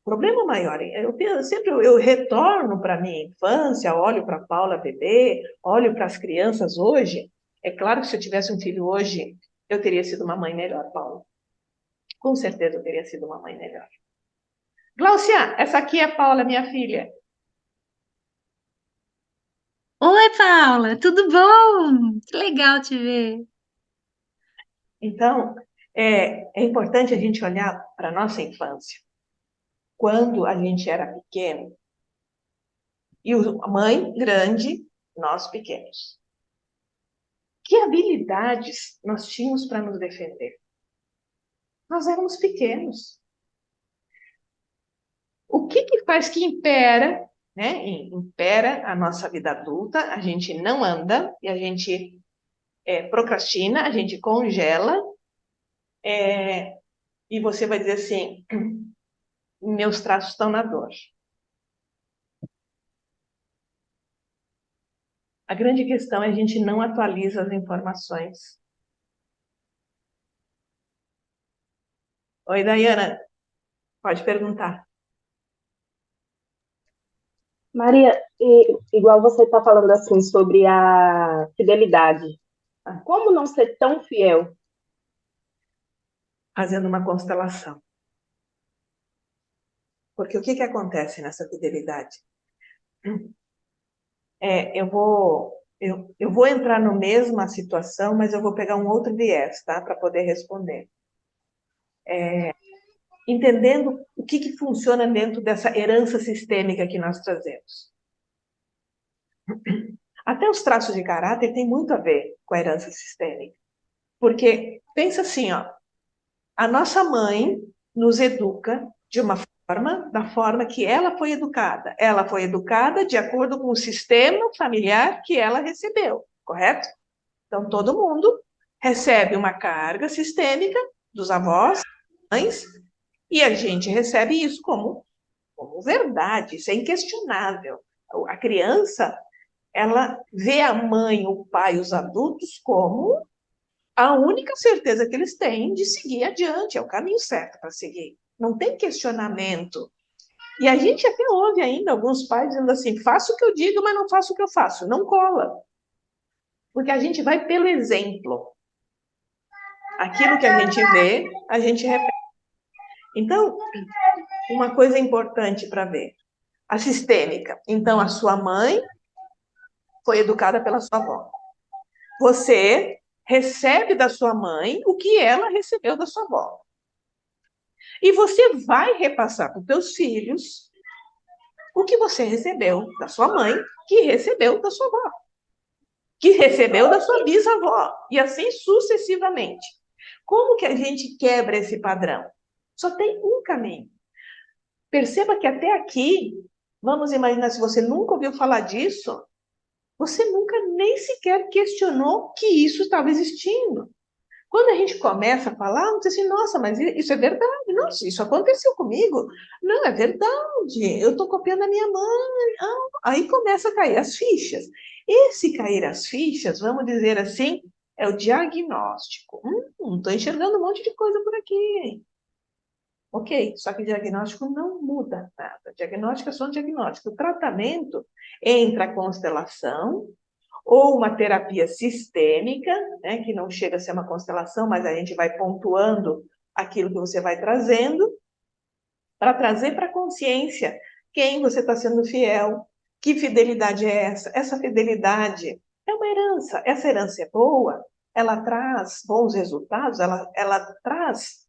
problema maior. Eu retorno para a minha infância, olho para a Paula bebê, olho para as crianças hoje. É claro que se eu tivesse um filho hoje, eu teria sido uma mãe melhor, Paula. Com certeza eu teria sido uma mãe melhor. Glaucia, essa aqui é a Paula, minha filha. Oi, Paula, tudo bom? Que legal te ver. Então, é importante a gente olhar para a nossa infância. Quando a gente era pequeno, e a mãe grande, nós pequenos. Que habilidades nós tínhamos para nos defender? Nós éramos pequenos. O que faz que impera, né? Impera a nossa vida adulta, a gente não anda e a gente procrastina, a gente congela, e você vai dizer assim: meus traços estão na dor. A grande questão é a gente não atualiza as informações. Oi, Dayana, pode perguntar. Maria, igual você está falando assim sobre a fidelidade, Ah, como não ser tão fiel? fazendo uma constelação. Porque o que acontece nessa fidelidade? Eu vou entrar no mesma situação, mas eu vou pegar um outro viés, tá? Para poder responder. entendendo o que funciona dentro dessa herança sistêmica que nós trazemos. Até os traços de caráter têm muito a ver com a herança sistêmica. Porque, pensa assim, ó, a nossa mãe nos educa de uma forma, da forma que ela foi educada. Ela foi educada de acordo com o sistema familiar que ela recebeu, correto? Então, todo mundo recebe uma carga sistêmica dos avós, mães, e a gente recebe isso como verdade, isso é inquestionável. A criança, ela vê a mãe, o pai, os adultos como a única certeza que eles têm de seguir adiante, é o caminho certo para seguir. Não tem questionamento. E a gente até ouve ainda alguns pais dizendo assim, faço o que eu digo, mas não faço o que eu faço. Não cola. Porque a gente vai pelo exemplo. Aquilo que a gente vê, a gente repete. Então, uma coisa importante para ver. A sistêmica. Então, a sua mãe foi educada pela sua avó. Você recebe da sua mãe o que ela recebeu da sua avó. E você vai repassar para os seus filhos o que você recebeu da sua mãe, que recebeu da sua avó, que recebeu da sua bisavó, e assim sucessivamente. Como que a gente quebra esse padrão? Só tem um caminho. Perceba que até aqui, vamos imaginar, se você nunca ouviu falar disso, você nunca nem sequer questionou que isso estava existindo. Quando a gente começa a falar, você diz assim, nossa, mas isso é verdade. Nossa, isso aconteceu comigo. Não, é verdade. Eu estou copiando a minha mãe. Ah, aí começa a cair as fichas. Esse cair as fichas, vamos dizer assim, é o diagnóstico. Estou enxergando um monte de coisa por aqui. Ok, só que o diagnóstico não muda nada. Diagnóstico é só um diagnóstico. O tratamento entra a constelação, ou uma terapia sistêmica, né, que não chega a ser uma constelação, mas a gente vai pontuando aquilo que você vai trazendo, para trazer para a consciência quem você está sendo fiel, que fidelidade é essa? Essa fidelidade é uma herança. Essa herança é boa, ela traz bons resultados, ela traz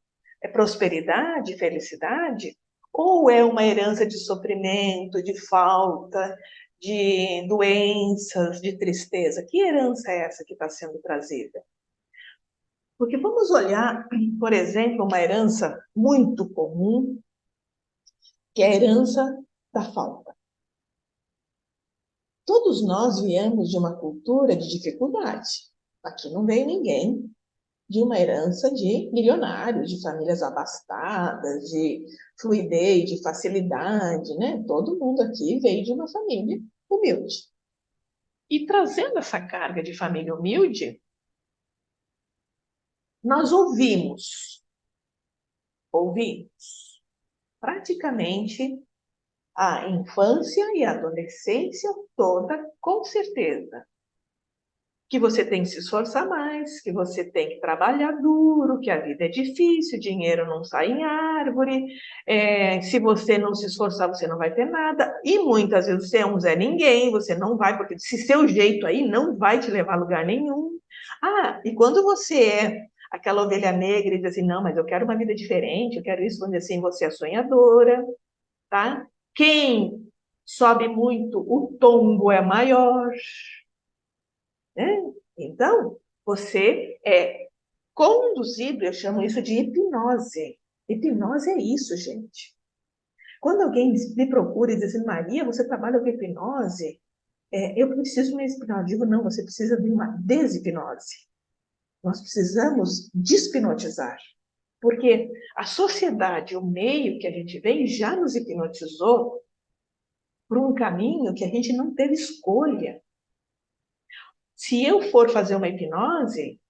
prosperidade, felicidade, ou é uma herança de sofrimento, de falta, de doenças, de tristeza? Que herança é essa que está sendo trazida? Porque vamos olhar, por exemplo, uma herança muito comum, que é a herança da falta. Todos nós viemos de uma cultura de dificuldade. Aqui não veio ninguém de uma herança de milionários, de famílias abastadas, de fluidez, de facilidade, né? Todo mundo aqui veio de uma família humilde. E trazendo essa carga de família humilde, nós ouvimos praticamente a infância e a adolescência toda, com certeza. Que você tem que se esforçar mais, que você tem que trabalhar duro, que a vida é difícil, dinheiro não sai em árvore, se você não se esforçar, você não vai ter nada. E muitas vezes você é um Zé Ninguém, você não vai, porque se seu jeito aí não vai te levar a lugar nenhum. Ah, e quando você é aquela ovelha negra e diz assim, não, mas eu quero uma vida diferente, eu quero isso, vamos dizer assim, você é sonhadora, tá? Quem sobe muito, o tombo é maior, né? Então, você é conduzido, eu chamo isso de hipnose. Hipnose é isso, gente. Quando alguém me procura e diz assim, Maria, você trabalha com hipnose? Eu preciso de uma hipnose. Eu digo, não, você precisa de uma deshipnose. Nós precisamos despinotizar. Porque a sociedade, o meio que a gente vem, já nos hipnotizou por um caminho que a gente não teve escolha. Se eu for fazer uma hipnose,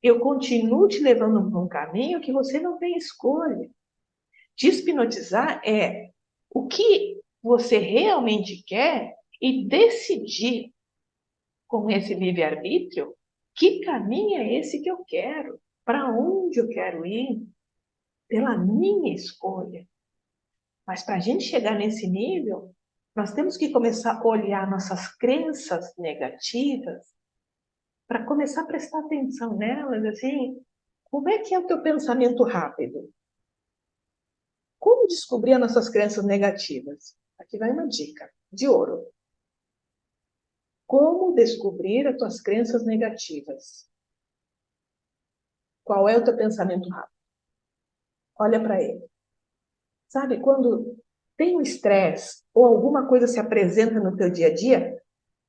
eu continuo te levando para um caminho que você não tem escolha. Despinotizar é o que você realmente quer e decidir com esse livre-arbítrio que caminho é esse que eu quero, para onde eu quero ir, pela minha escolha. Mas para a gente chegar nesse nível, nós temos que começar a olhar nossas crenças negativas para começar a prestar atenção nelas, assim, como é que é o teu pensamento rápido? Como descobrir as nossas crenças negativas? Aqui vai uma dica de ouro. Como descobrir as tuas crenças negativas? Qual é o teu pensamento rápido? Olha para ele. Sabe, quando tem um estresse ou alguma coisa se apresenta no teu dia a dia,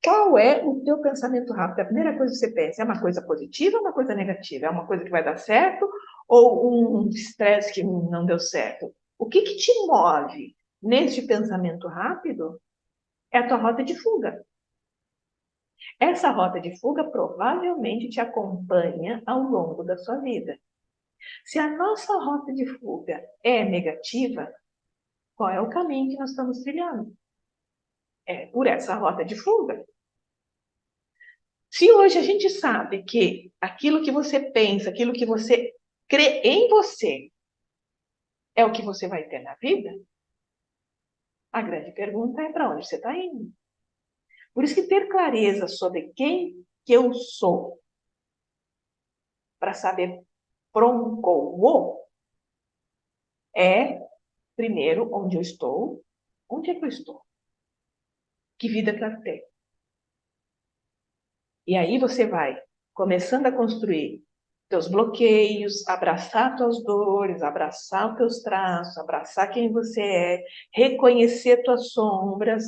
qual é o teu pensamento rápido? A primeira coisa que você pensa, é uma coisa positiva ou uma coisa negativa? É uma coisa que vai dar certo ou um estresse que não deu certo? O que te move neste pensamento rápido é a tua rota de fuga. Essa rota de fuga provavelmente te acompanha ao longo da sua vida. Se a nossa rota de fuga é negativa, qual é o caminho que nós estamos trilhando? É por essa rota de fuga. Se hoje a gente sabe que aquilo que você pensa, aquilo que você crê em você, é o que você vai ter na vida, a grande pergunta é para onde você está indo. Por isso que ter clareza sobre quem que eu sou, para saber como, é, primeiro, onde eu estou, onde é que eu estou, que vida que eu tenho. E aí você vai começando a construir teus bloqueios, abraçar tuas dores, abraçar os teus traços, abraçar quem você é, reconhecer tuas sombras,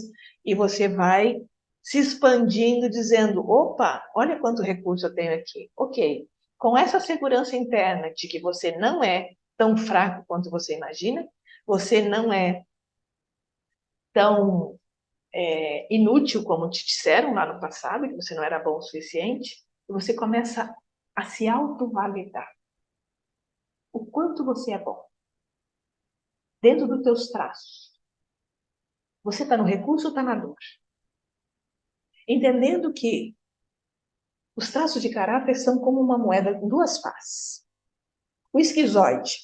e você vai se expandindo, dizendo, opa, olha quanto recurso eu tenho aqui. Ok, com essa segurança interna de que você não é tão fraco quanto você imagina, você não é tão inútil como te disseram lá no passado, que você não era bom o suficiente, e você começa a se autovalidar. O quanto você é bom. Dentro dos teus traços. Você está no recurso ou está na dor? Entendendo que os traços de caráter são como uma moeda com duas faces. O esquizoide,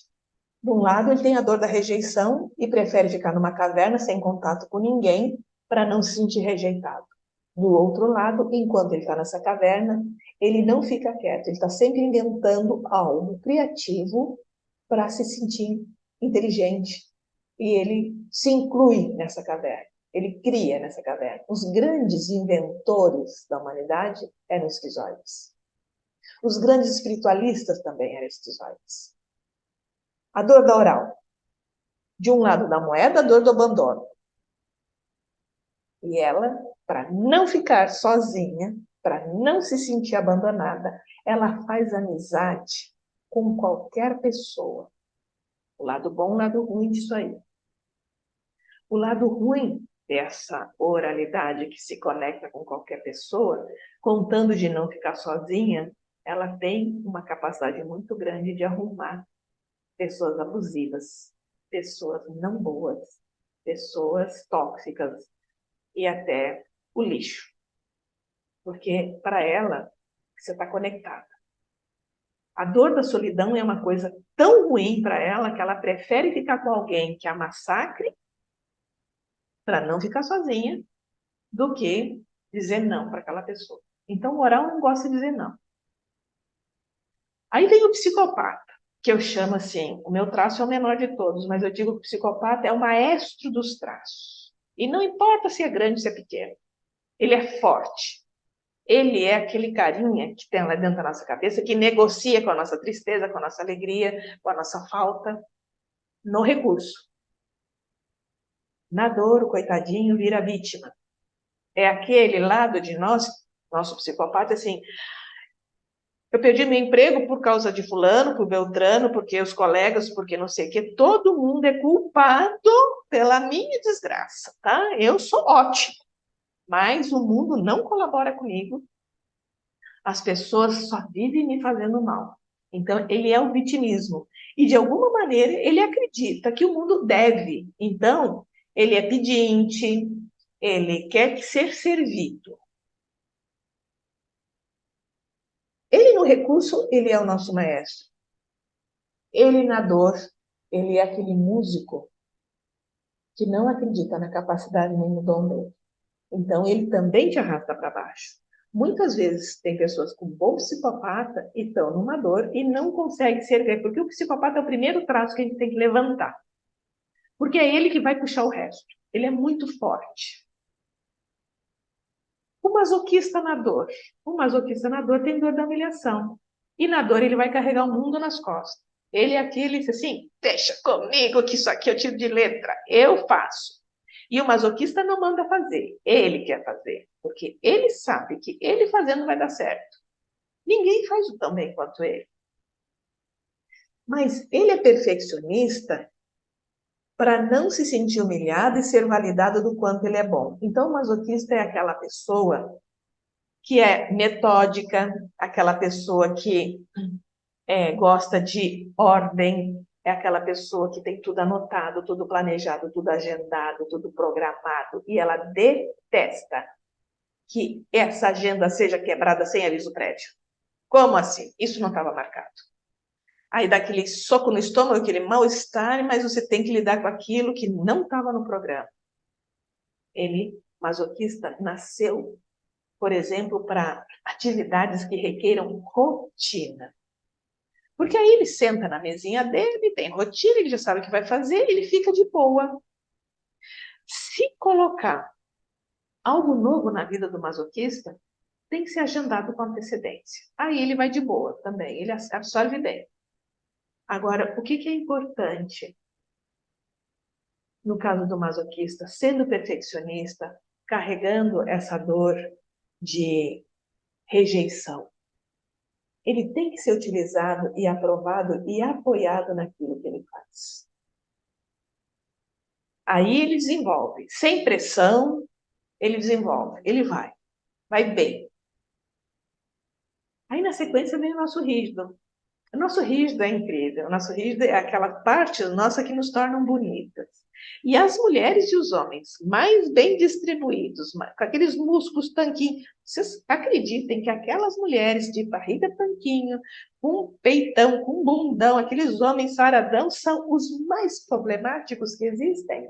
de um lado, ele tem a dor da rejeição e prefere ficar numa caverna sem contato com ninguém para não se sentir rejeitado. Do outro lado, enquanto ele está nessa caverna, ele não fica quieto, ele está sempre inventando algo criativo para se sentir inteligente. E ele se inclui nessa caverna, ele cria nessa caverna. Os grandes inventores da humanidade eram esquizoides. Os grandes espiritualistas também eram esquizoides. A dor da oral. De um lado da moeda, a dor do abandono. E ela, para não ficar sozinha, para não se sentir abandonada, ela faz amizade com qualquer pessoa. O lado bom, o lado ruim disso aí. O lado ruim dessa oralidade que se conecta com qualquer pessoa, contando de não ficar sozinha, ela tem uma capacidade muito grande de arrumar pessoas abusivas, pessoas não boas, pessoas tóxicas e até o lixo. Porque para ela, você está conectada. A dor da solidão é uma coisa tão ruim para ela que ela prefere ficar com alguém que a massacre para não ficar sozinha do que dizer não para aquela pessoa. Então, o oral não gosta de dizer não. Aí vem o psicopata, que eu chamo assim, o meu traço é o menor de todos, mas eu digo que o psicopata é o maestro dos traços. E não importa se é grande ou se é pequeno, ele é forte. Ele é aquele carinha que tem lá dentro da nossa cabeça, que negocia com a nossa tristeza, com a nossa alegria, com a nossa falta, no recurso. Na dor, o coitadinho vira vítima. É aquele lado de nós, nosso psicopata, assim, eu perdi meu emprego por causa de fulano, por Beltrano, porque os colegas, porque não sei o quê. Todo mundo é culpado pela minha desgraça, tá? Eu sou ótimo, mas o mundo não colabora comigo. As pessoas só vivem me fazendo mal. Então, ele é o vitimismo. E, de alguma maneira, ele acredita que o mundo deve. Então, ele é pedinte, ele quer ser servido. Ele, no recurso, ele é o nosso maestro. Ele, na dor, ele é aquele músico que não acredita na capacidade nem no dom dele. Então, ele também te arrasta para baixo. Muitas vezes tem pessoas com bom psicopata e estão numa dor e não conseguem se erguer, porque o psicopata é o primeiro traço que a gente tem que levantar. Porque é ele que vai puxar o resto. Ele é muito forte. O masoquista na dor. O masoquista na dor tem dor da humilhação. E na dor ele vai carregar o mundo nas costas. Ele é aquele, diz assim, deixa comigo que isso aqui eu tiro de letra. Eu faço. E o masoquista não manda fazer. Ele quer fazer. Porque ele sabe que ele fazendo vai dar certo. Ninguém faz tão bem quanto ele. Mas ele é perfeccionista para não se sentir humilhado e ser validado do quanto ele é bom. Então, o masoquista é aquela pessoa que é metódica, aquela pessoa que gosta de ordem, é aquela pessoa que tem tudo anotado, tudo planejado, tudo agendado, tudo programado, e ela detesta que essa agenda seja quebrada sem aviso prévio. Como assim? Isso não estava marcado. Aí dá aquele soco no estômago, aquele mal-estar, mas você tem que lidar com aquilo que não estava no programa. Ele, masoquista, nasceu, por exemplo, para atividades que requeram rotina. Porque aí ele senta na mesinha dele, tem rotina, ele já sabe o que vai fazer, ele fica de boa. Se colocar algo novo na vida do masoquista, tem que ser agendado com antecedência. Aí ele vai de boa também, ele absorve bem. Agora, o que é importante no caso do masoquista? Sendo perfeccionista, carregando essa dor de rejeição. Ele tem que ser utilizado e aprovado e apoiado naquilo que ele faz. Aí ele desenvolve, sem pressão, ele desenvolve, ele vai bem. Aí na sequência vem o nosso rígido. O nosso rígido é incrível, o nosso rígido é aquela parte nossa que nos tornam bonitas. E as mulheres e os homens mais bem distribuídos, com aqueles músculos tanquinhos, vocês acreditem que aquelas mulheres de barriga tanquinho, com peitão, com bundão, aqueles homens saradão, são os mais problemáticos que existem?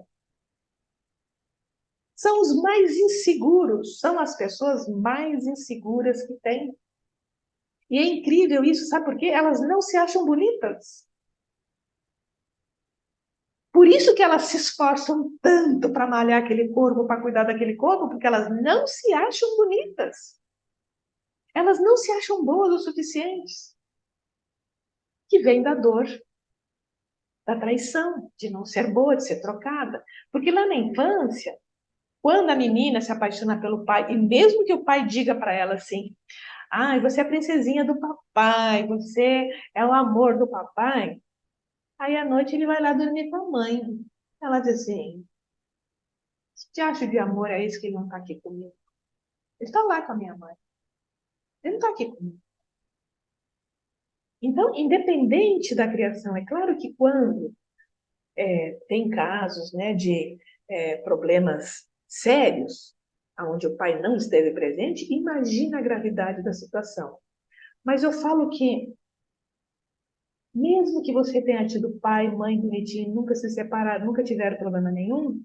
São os mais inseguros, são as pessoas mais inseguras que tem. E é incrível isso, sabe por quê? Elas não se acham bonitas. Por isso que elas se esforçam tanto para malhar aquele corpo, para cuidar daquele corpo, porque elas não se acham bonitas. Elas não se acham boas o suficientes. Que vem da dor, da traição, de não ser boa, de ser trocada. Porque lá na infância, quando a menina se apaixona pelo pai, e mesmo que o pai diga para ela assim, você é a princesinha do papai, você é o amor do papai, aí à noite ele vai lá dormir com a mãe. Ela diz assim, que acho de amor é esse que ele não está aqui comigo? Ele está lá com a minha mãe. Ele não está aqui comigo. Então, independente da criação, é claro que quando tem casos, né, de problemas sérios, onde o pai não esteve presente, imagina a gravidade da situação. Mas eu falo que, mesmo que você tenha tido pai, mãe bonitinho, nunca se separaram, nunca tiveram problema nenhum,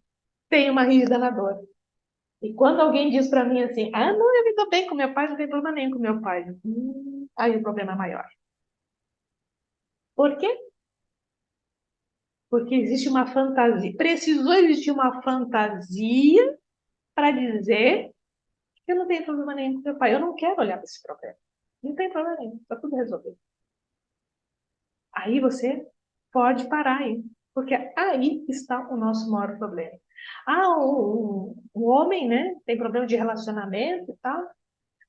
tem uma rígida na dor. E quando alguém diz para mim assim, não, eu me dou bem com meu pai, não tem problema nenhum com meu pai. Aí o problema é maior. Por quê? Porque existe uma fantasia. Precisou existir uma fantasia para dizer que eu não tenho problema nenhum com meu pai. Eu não quero olhar para esse problema. Não tem problema nenhum, está tudo resolvido. Aí você pode parar aí. Porque aí está o nosso maior problema. O homem, né, tem problema de relacionamento e tal.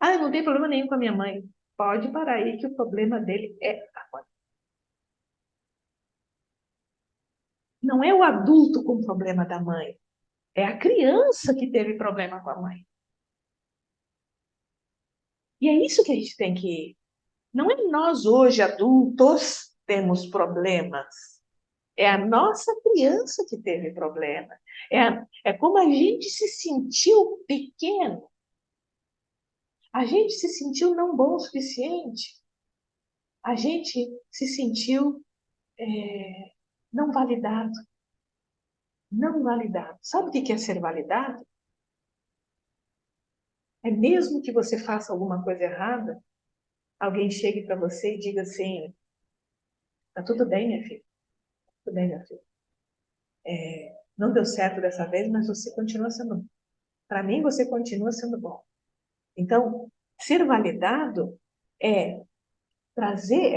Não tem problema nenhum com a minha mãe. Pode parar aí que o problema dele é a mãe. Não é o adulto com problema da mãe. É a criança que teve problema com a mãe. E é isso que a gente tem que... Não é nós hoje, adultos, temos problemas. É a nossa criança que teve problema. É como a gente se sentiu pequeno. A gente se sentiu não bom o suficiente. A gente se sentiu não validado. Não validado. Sabe o que é ser validado? É mesmo que você faça alguma coisa errada, alguém chegue para você e diga assim, tá tudo bem, minha filha. Tudo bem, minha filha. não deu certo dessa vez, mas você continua sendo bom. Para mim, você continua sendo bom. Então, ser validado é trazer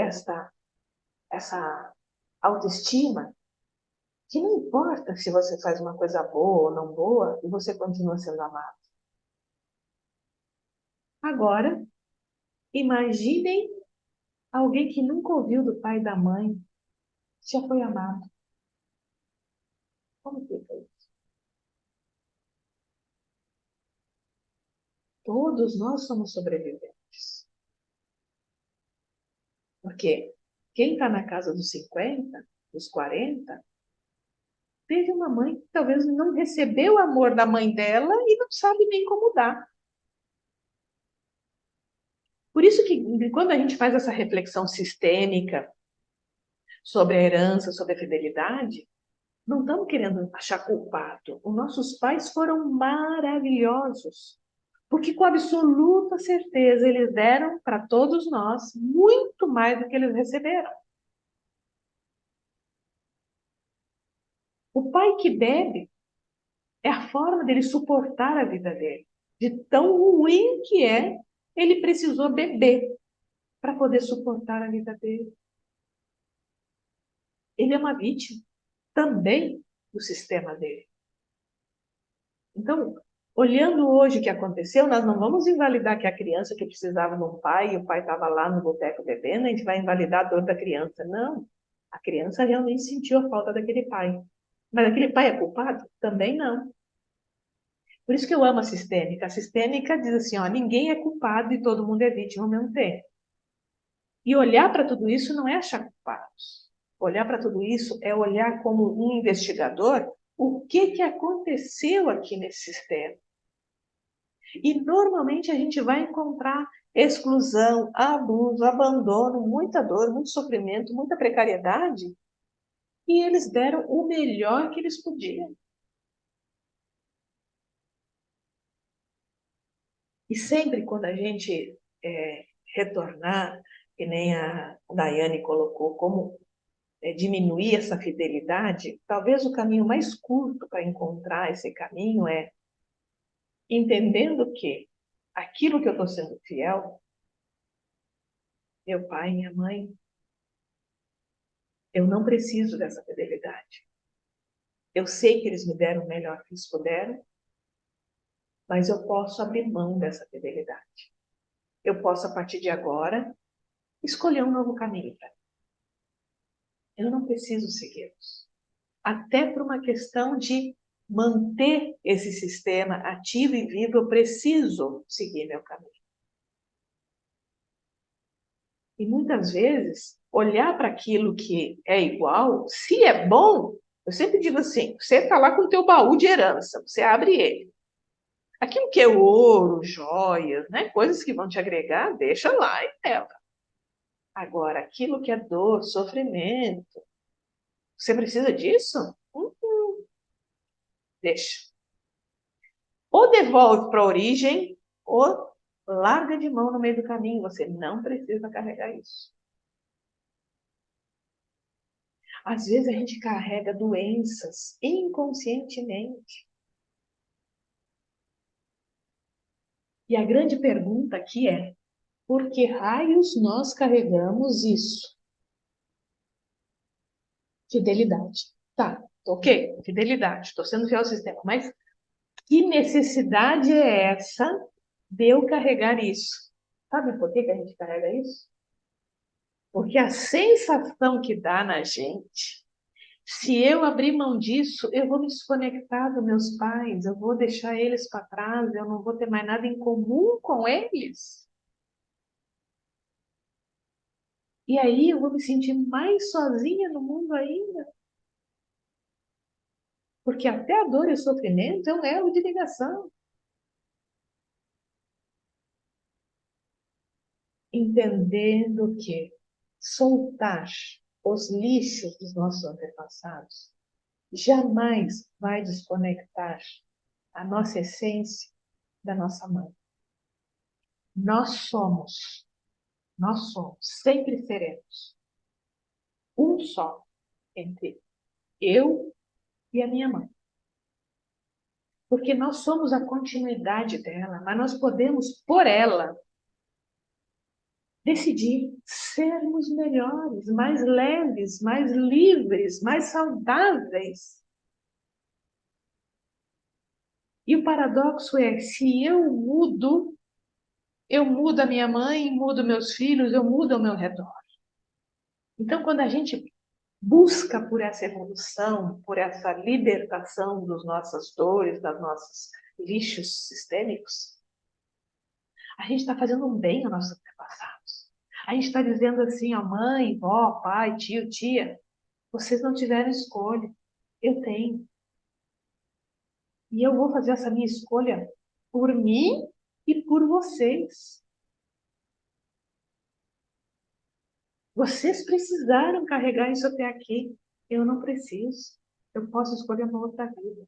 essa autoestima que não importa se você faz uma coisa boa ou não boa, e você continua sendo amado. Agora, imaginem alguém que nunca ouviu do pai e da mãe, já foi amado. Como fica isso? Todos nós somos sobreviventes. Porque quem está na casa dos 50, dos 40, teve uma mãe que talvez não recebeu o amor da mãe dela e não sabe nem como dar. Por isso que quando a gente faz essa reflexão sistêmica sobre a herança, sobre a fidelidade, não estamos querendo achar culpado. Os nossos pais foram maravilhosos, porque com absoluta certeza eles deram para todos nós muito mais do que eles receberam. O pai que bebe é a forma dele suportar a vida dele. De tão ruim que é, ele precisou beber para poder suportar a vida dele. Ele é uma vítima também do sistema dele. Então, olhando hoje o que aconteceu, nós não vamos invalidar que a criança que precisava de um pai e o pai estava lá no boteco bebendo, a gente vai invalidar a dor da criança. Não. A criança realmente sentiu a falta daquele pai. Mas aquele pai é culpado? Também não. Por isso que eu amo a sistêmica. A sistêmica diz assim, ó, ninguém é culpado e todo mundo é vítima ao mesmo tempo. E olhar para tudo isso não é achar culpados. Olhar para tudo isso é olhar como um investigador o que aconteceu aqui nesse sistema. E normalmente a gente vai encontrar exclusão, abuso, abandono, muita dor, muito sofrimento, muita precariedade. E eles deram o melhor que eles podiam. E sempre quando a gente retornar, que nem a Daiane colocou, como diminuir essa fidelidade, talvez o caminho mais curto para encontrar esse caminho é entendendo que aquilo que eu estou sendo fiel, meu pai, minha mãe, eu não preciso dessa fidelidade. Eu sei que eles me deram o melhor que eles puderam, mas eu posso abrir mão dessa fidelidade. Eu posso, a partir de agora, escolher um novo caminho para mim. Eu não preciso segui-los. Até por uma questão de manter esse sistema ativo e vivo, eu preciso seguir meu caminho. E muitas vezes, olhar para aquilo que é igual, se é bom, eu sempre digo assim, você está lá com o teu baú de herança, você abre ele. Aquilo que é ouro, joias, né, coisas que vão te agregar, deixa lá e leva. Agora, aquilo que é dor, sofrimento, você precisa disso? Deixa. Ou devolve para a origem, ou larga de mão no meio do caminho. Você não precisa carregar isso. Às vezes a gente carrega doenças inconscientemente. E a grande pergunta aqui é: por que raios nós carregamos isso? Fidelidade. Tá, ok, fidelidade, estou sendo fiel ao sistema, mas que necessidade é essa de eu carregar isso? Sabe por que a gente carrega isso? Porque a sensação que dá na gente, se eu abrir mão disso, eu vou me desconectar dos meus pais, eu vou deixar eles para trás, eu não vou ter mais nada em comum com eles. E aí eu vou me sentir mais sozinha no mundo ainda. Porque até a dor e o sofrimento é um elo de ligação. Entendendo que soltar os lixos dos nossos antepassados jamais vai desconectar a nossa essência da nossa mãe. Nós somos, sempre seremos um só entre eu e a minha mãe. Porque nós somos a continuidade dela, mas nós podemos, por ela, decidir sermos melhores, mais leves, mais livres, mais saudáveis. E o paradoxo é, se eu mudo a minha mãe, mudo meus filhos, eu mudo ao meu redor. Então, quando a gente busca por essa evolução, por essa libertação das nossas dores, dos nossos lixos sistêmicos, a gente está fazendo um bem aos nossos antepassados. A gente está dizendo assim, ó, mãe, vó, pai, tio, tia, vocês não tiveram escolha, eu tenho. E eu vou fazer essa minha escolha por mim e por vocês. Vocês precisaram carregar isso até aqui. Eu não preciso. Eu posso escolher uma outra vida.